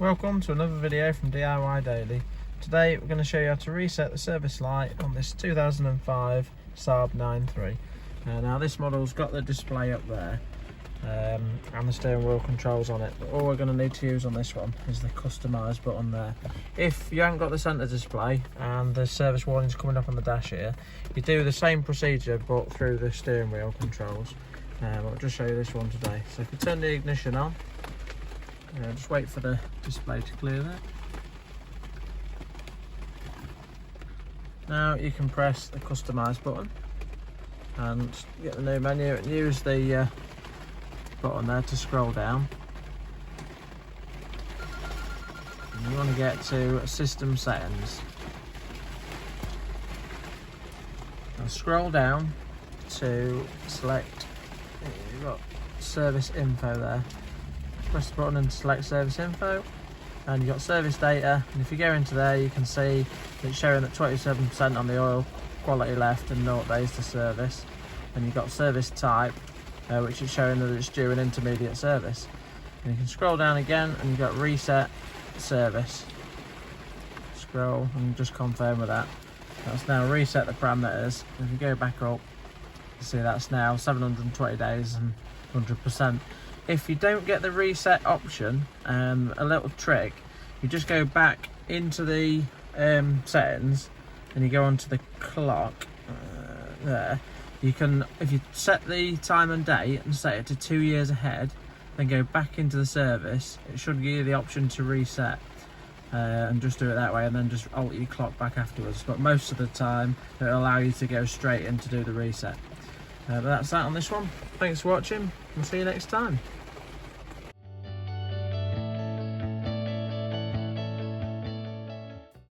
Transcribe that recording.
Welcome to another video from DIY Daily. Today we're going to show you how to reset the service light on this 2005 Saab 9.3. Now this model's got the display up there and the steering wheel controls on it, but all we're going to need to use on this one is the customise button there. If you haven't got the centre display and the service warning's coming up on the dash here, you do the same procedure but through the steering wheel controls. I'll just show you this one today. So if you turn the ignition on, just wait for the display to clear there. Now you can press the customise button and get the new menu and use the button there to scroll down. And you want to get to system settings. Now scroll down to select, you've got service info there. Press the button and select service info, and you've got service data, and if you go into there you can see it's showing that 27% on the oil quality left and 0 days to service, and you've got service type which is showing that it's due an intermediate service. And you can scroll down again and you've got reset service. Scroll and just confirm with that. That's now reset the parameters. If you go back up, you see that's now 720 days and 100%. If you don't get the reset option, a little trick, you just go back into the settings and you go onto the clock there. You can, if you set the time and date and set it to 2 years ahead, then go back into the service, it should give you the option to reset and just do it that way, and then just alter your clock back afterwards. But most of the time it'll allow you to go straight in to do the reset. But that's that on this one. Thanks for watching, we'll see you next time.